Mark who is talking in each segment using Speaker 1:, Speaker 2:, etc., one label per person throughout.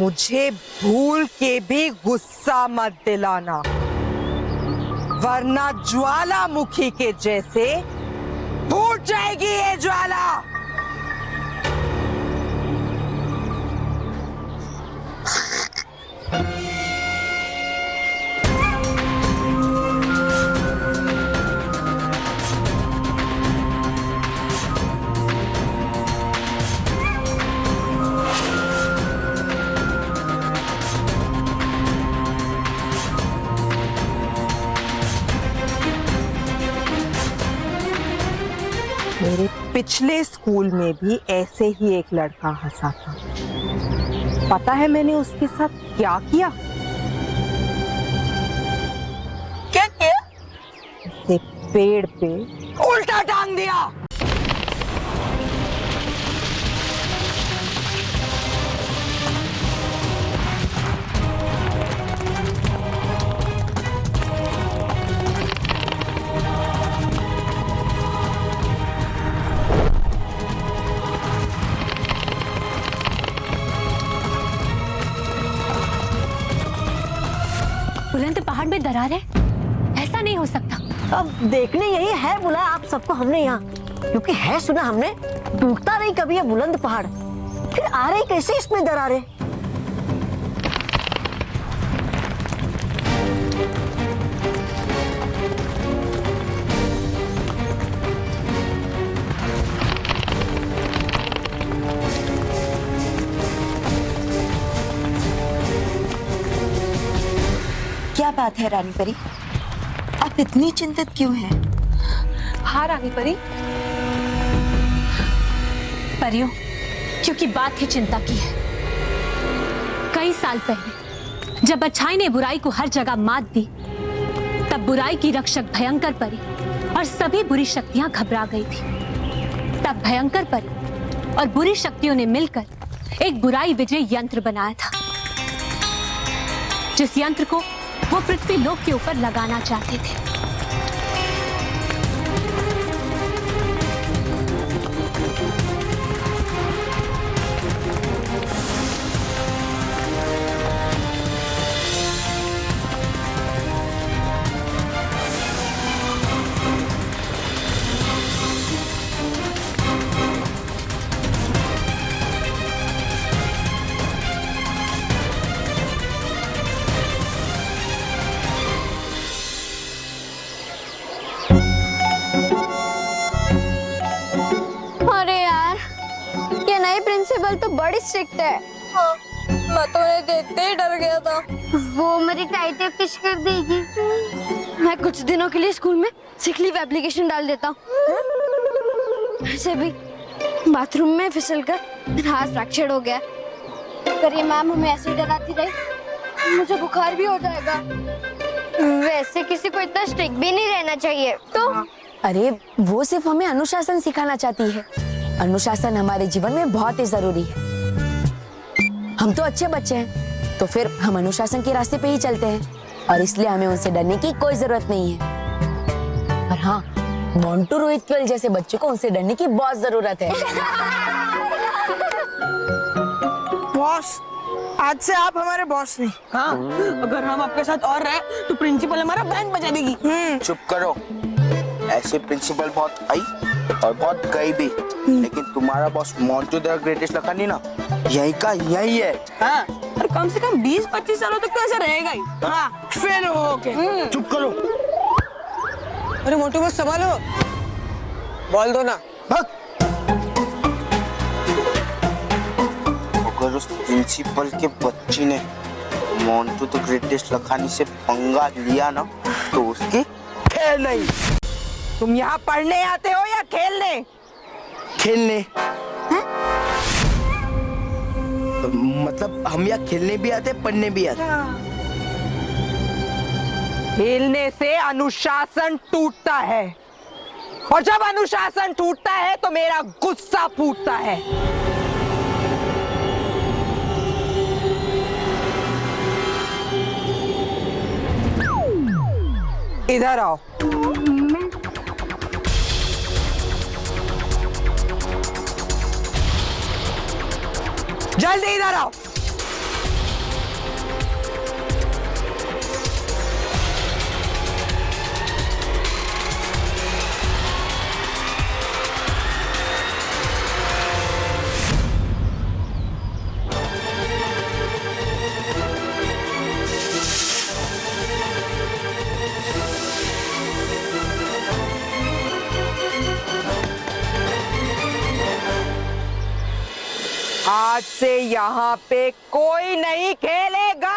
Speaker 1: मुझे भूल के भी गुस्सा मत दिलाना, वरना ज्वालामुखी के जैसे फूट जाएगी ये ज्वाला। मेरे पिछले स्कूल में भी ऐसे ही एक लड़का हंसा था। पता है मैंने उसके साथ क्या किया?
Speaker 2: क्या किया?
Speaker 1: उसे पेड़ पे उल्टा टांग दिया।
Speaker 3: बुलंद पहाड़ में दरार है, ऐसा नहीं हो सकता।
Speaker 2: अब देखने यही है बुलाया आप सबको हमने यहाँ, क्योंकि है सुना हमने टूटता नहीं कभी ये बुलंद पहाड़, फिर आ रही कैसे इसमें दरारें?
Speaker 4: क्या बात है रानी परी, आप इतनी चिंतित क्यों हैं?
Speaker 3: हाँ रानी परी, परियों, क्योंकि बात ही चिंता की है। कई साल पहले जब अच्छाई ने बुराई को हर जगह मात दी, तब बुराई की रक्षक भयंकर परी और सभी बुरी शक्तियां घबरा गई थी। तब भयंकर परी और बुरी शक्तियों ने मिलकर एक बुराई विजय यंत्र बनाया था, जिस यंत्र को वो पृथ्वी लोक के ऊपर लगाना चाहते थे।
Speaker 5: प्रिंसिपल तो बड़ी स्ट्रिक्ट है।
Speaker 6: हाँ, मैं तो उन्हें देखते ही डर गया था।
Speaker 5: वो मेरी टाइटें फिश कर देगी। मैं कुछ दिनों के लिए स्कूल में सिक लीव एप्लीकेशन डाल देता हूँ। ऐसे भी बाथरूम में फिसलकर मेरा हाथ फ्रैक्चर हो गया। अगर ये मैम हमें ऐसे ही डराती रही, मुझे बुखार भी हो जाएगा। वैसे किसी को इतना स्ट्रिक्ट भी नहीं रहना चाहिए। तो
Speaker 4: अरे वो सिर्फ हमें अनुशासन सिखाना चाहती है। अनुशासन हमारे जीवन में बहुत ही जरूरी है। हम तो अच्छे बच्चे हैं, तो फिर हम अनुशासन के रास्ते पे ही चलते हैं, और इसलिए हमें उनसे डरने की कोई जरूरत नहीं है। और हाँ, मोंटू रोहित केवल जैसे बच्चों को उनसे डरने की बहुत जरूरत है।
Speaker 2: बॉस, आज से आप हमारे बॉस नहीं।
Speaker 7: हाँ, अगर हम आपके साथ और रहे तो प्रिंसिपल हमारा बैंड बजा देगी।
Speaker 8: चुप करो, ऐसे प्रिंसिपल बहुत आई और बहुत गई भी, लेकिन तुम्हारा boss Montu the greatest Lakhani ना यही का यही है।
Speaker 7: हाँ, और कम से कम 20-25 सालों तक तो ऐसा रहेगा ही।
Speaker 2: हाँ, फेल हो के।
Speaker 8: चुप करो।
Speaker 7: अरे मोटू बस संभालो, बोल दो ना।
Speaker 8: अगर उस प्रिंसिपल के बच्ची ने मोंटू द ग्रेटेस्ट लखानी से पंगा लिया ना, तो उसकी खेल नहीं।
Speaker 1: तुम यहाँ पढ़ने आते हो या खेलने?
Speaker 8: खेलने। मतलब हम यहाँ खेलने भी आते, पढ़ने भी आते।
Speaker 1: खेलने से अनुशासन टूटता है, और जब अनुशासन टूटता है तो मेरा गुस्सा फूटता है। इधर आओ। जल्दी इधर आओ। आज से यहाँ पे कोई नहीं खेलेगा।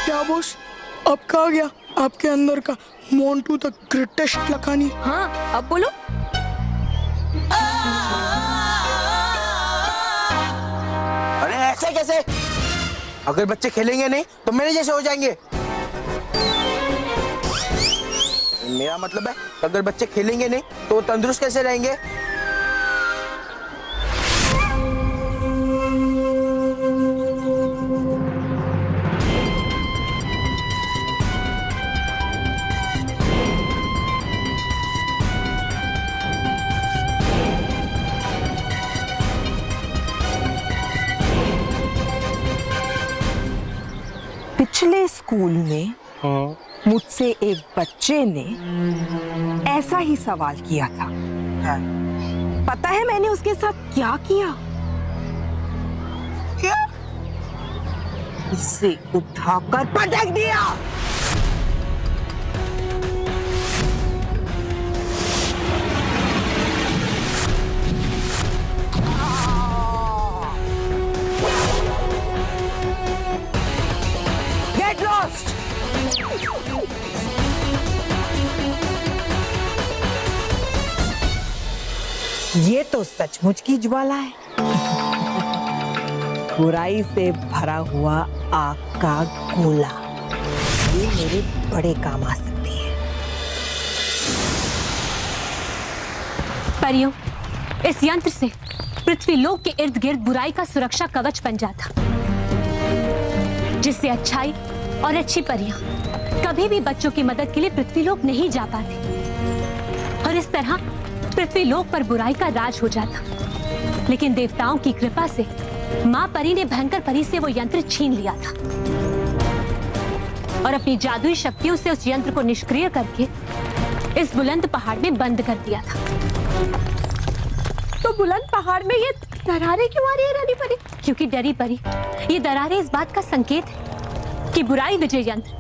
Speaker 7: क्या बॉस, अब कहा गया आपके अंदर का मोंटू द ग्रेटेस्ट लखानी?
Speaker 4: हाँ, अब बोलो।
Speaker 8: अरे ऐसे कैसे? अगर बच्चे खेलेंगे नहीं तो मेरे जैसे हो जाएंगे। मेरा मतलब है अगर बच्चे खेलेंगे नहीं तो तंदुरुस्त कैसे रहेंगे?
Speaker 1: पिछले स्कूल में मुझसे एक बच्चे ने ऐसा ही सवाल किया था। पता है मैंने उसके साथ क्या किया?
Speaker 8: क्या?
Speaker 1: उसे उठाकर पटक दिया। Get lost! ये तो सचमुच की ज्वाला है। बुराई से भरा हुआ आग का गोला। ये मेरे बड़े काम आ सकती है।
Speaker 3: परियों, इस यंत्र से पृथ्वीलोक के इर्द गिर्द बुराई का सुरक्षा कवच बन जाता, जिससे अच्छाई और अच्छी परियां कभी भी बच्चों की मदद के लिए पृथ्वीलोक नहीं जा पाती और इस तरह पृथ्वीलोक पर बुराई का राज हो जाता। लेकिन देवताओं की कृपा से मां परी ने भयंकर परी से वो यंत्र छीन लिया था और अपनी जादुई शक्तियों से उस यंत्र को निष्क्रिय करके इस बुलंद पहाड़ में बंद कर दिया था।
Speaker 4: तो बुलंद पहाड़ में ये दरारें क्यों आ रही है रानी परी?
Speaker 3: क्योंकि डरी परी, ये दरारें इस बात का संकेत है कि बुराई विजय यंत्र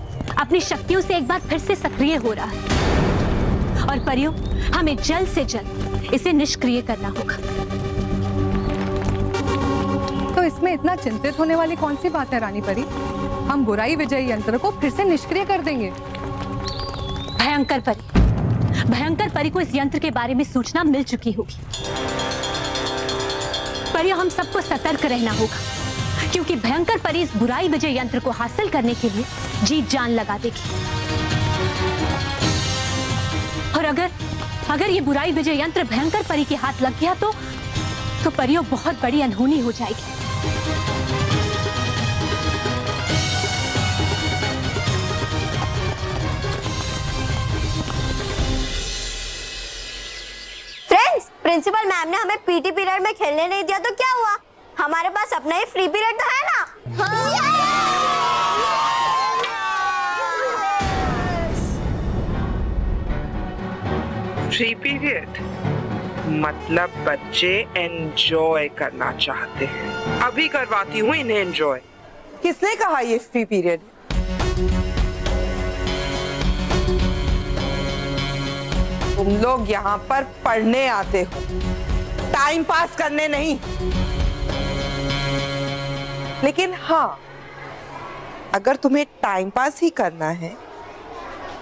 Speaker 3: अपनी शक्तियों से एक बार फिर से सक्रिय हो रहा है और परियों, हमें जल्द से जल्द इसे निष्क्रिय करना होगा।
Speaker 6: तो इसमें इतना चिंतित होने वाली कौन सी बात है रानी परी? हम बुराई विजय यंत्र को फिर से निष्क्रिय कर देंगे।
Speaker 3: भयंकर परी को इस यंत्र के बारे में सूचना मिल चुकी होगी। परियों, हम सबको सतर्क रहना होगा क्योंकि भयंकर परी इस बुराई विजय यंत्र को हासिल करने के लिए जी जान लगा देगी और अगर ये बुराई विजय यंत्र भयंकर परी के हाथ लग गया तो परियों बहुत बड़ी अनहोनी हो जाएगी।
Speaker 2: फ्रेंड्स, प्रिंसिपल मैम ने हमें पीटी पीरियड में खेलने नहीं दिया तो क्या हुआ? हमारे पास अपना ही फ्री पीरियड तो है ना?
Speaker 9: फ्री पीरियड मतलब बच्चे एंजॉय करना चाहते हैं। अभी करवाती हूँ इन्हें एंजॉय।
Speaker 1: किसने कहा ये फ्री पीरियड? तुम लोग यहाँ पर पढ़ने आते हो, टाइम पास करने नहीं। लेकिन हाँ, अगर तुम्हें टाइम पास ही करना है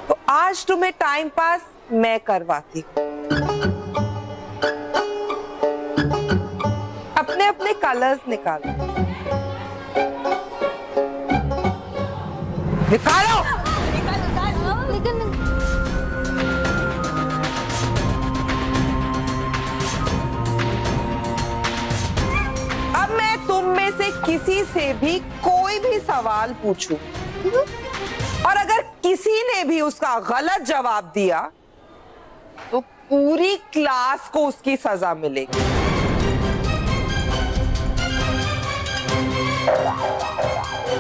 Speaker 1: तो आज तुम्हें टाइम पास मैं करवाती हूँ। अपने अपने कलर्स निकालो। निकालो। अब मैं तुम में से किसी से भी कोई भी सवाल पूछूं और अगर किसी ने भी उसका गलत जवाब दिया तो पूरी क्लास को उसकी सजा मिलेगी।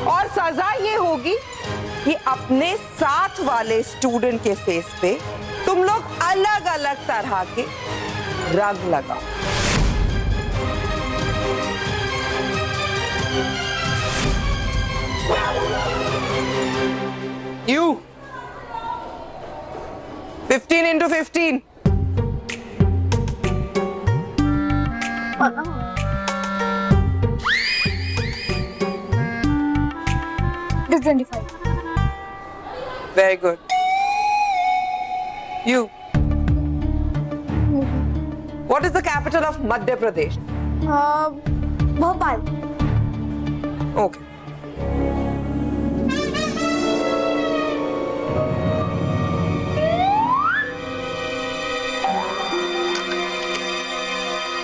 Speaker 1: और सजा ये होगी कि अपने साथ वाले स्टूडेंट के फेस पे तुम लोग अलग अलग तरह के रंग लगाओ। 15.
Speaker 5: Do 25.
Speaker 1: Very good. You. What is the capital of Madhya Pradesh?
Speaker 5: Bhopal.
Speaker 1: Okay.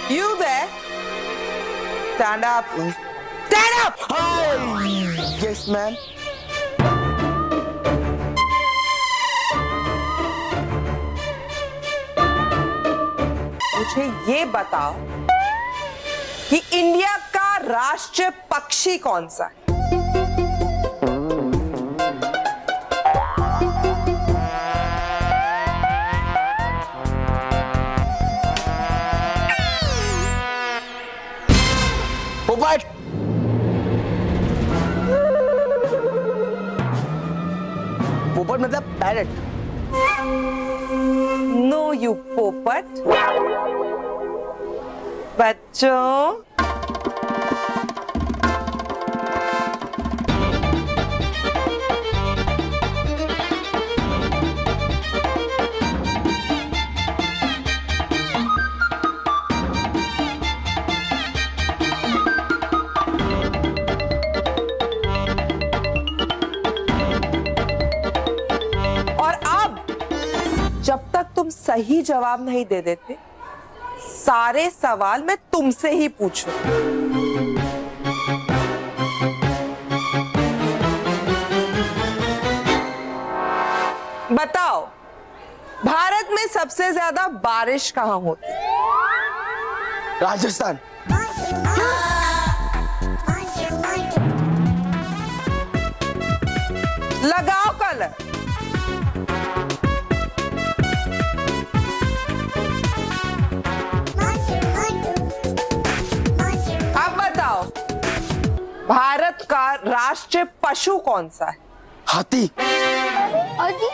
Speaker 1: You there? Stand up. Stand up!
Speaker 8: Hi. Yes, ma'am.
Speaker 1: मुझे ये बताओ कि इंडिया का राष्ट्रीय पक्षी कौन सा है?
Speaker 8: पोपट. पोपट मतलब पैरट.
Speaker 1: नो यू पोपट. बच्चों, और अब जब तक तुम सही जवाब नहीं दे देते, सारे सवाल मैं तुमसे ही पूछूं। बताओ, भारत में सबसे ज्यादा बारिश कहाँ होती है?
Speaker 8: राजस्थान.
Speaker 1: लगाओ कलर। अब बताओ, भारत का राष्ट्रीय पशु कौन सा है?
Speaker 8: हाथी.
Speaker 5: अजी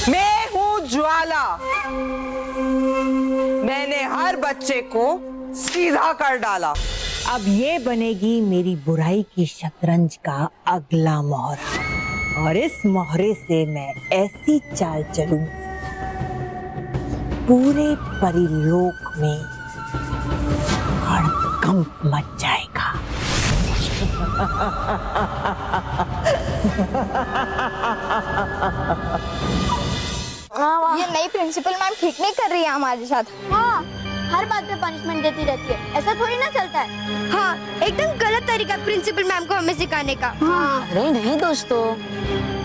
Speaker 1: मैं हूं ज्वाला। मैंने हर बच्चे को सीधा कर डाला।
Speaker 2: अब ये बनेगी मेरी बुराई की शतरंज का अगला मोहरा, और इस मोहरे से मैं ऐसी चाल चलूं, पूरे परिलोक में हड़कंप मच जाएगा।
Speaker 5: ये नई प्रिंसिपल मैम ठीक नहीं कर रही है हमारे साथ। हाँ, हर बात पे पनिशमेंट देती रहती है, ऐसा थोड़ी ना चलता है। हाँ, एकदम गलत तरीका प्रिंसिपल मैम को हमें सिखाने का। हाँ।
Speaker 4: अरे नहीं दोस्तों,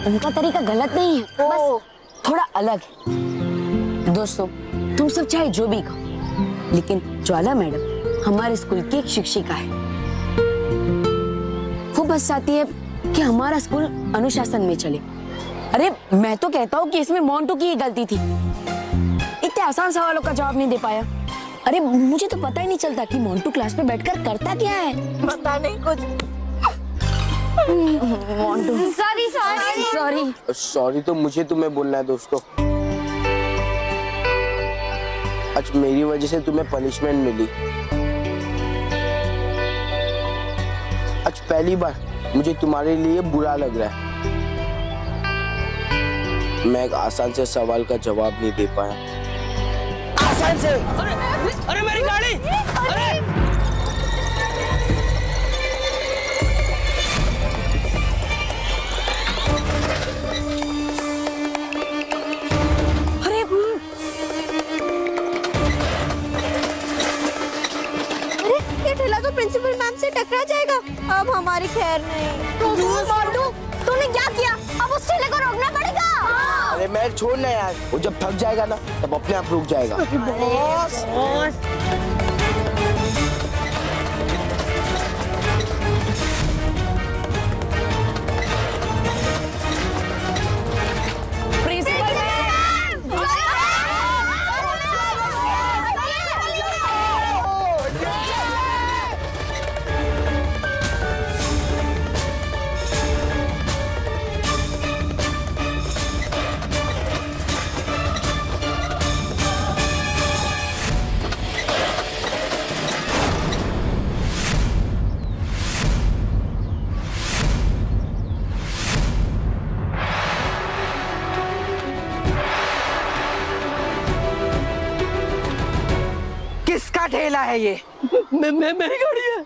Speaker 4: उनका तरीका गलत नहीं है, बस थोड़ा अलग है। दोस्तों, तुम सब चाहे जो भी कहो, लेकिन ज्वाला मैडम हमारे स्कूल की एक शिक्षिका है। वो बस चाहती है कि हमारा स्कूल अनुशासन में चले। अरे मैं तो कहता हूँ कि इसमें मोंटू की ही गलती थी, इतने आसान सवालों का जवाब नहीं दे पाया। अरे मुझे तो पता ही नहीं चलता कि मोंटू क्लास में बैठकर करता क्या है।
Speaker 2: पता नहीं कुछ।
Speaker 4: मोंटू
Speaker 5: सॉरी।
Speaker 8: सॉरी तो मुझे तुम्हें बोलना है दोस्तों। आज मेरी वजह से तुम्हें पनिशमेंट मिली। आज पहली बार मुझे तुम्हारे लिए बुरा लग रहा है। मैं एक आसान से सवाल का जवाब नहीं दे पाया। आसान से।
Speaker 10: अरे मेरी गाड़ी! अरे!
Speaker 2: से टकरा जाएगा। अब हमारी खैर नहीं। मोंटू, तूने क्या किया? अब उस ठेले को रोकना पड़ेगा।
Speaker 8: अरे मैं छोड़ना यार, वो जब थक जाएगा ना तब अपने आप रुक जाएगा।
Speaker 2: बॉस
Speaker 1: किसका ठेला है ये?
Speaker 10: मेरी गाड़ी है।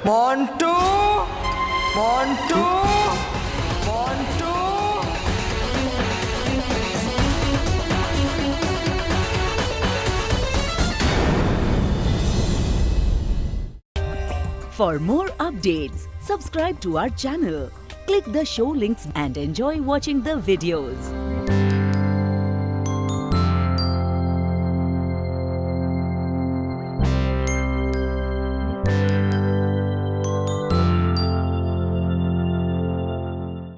Speaker 1: Montu, Montu, Montu.
Speaker 11: For more updates, subscribe to our channel, click the show links and enjoy watching the videos.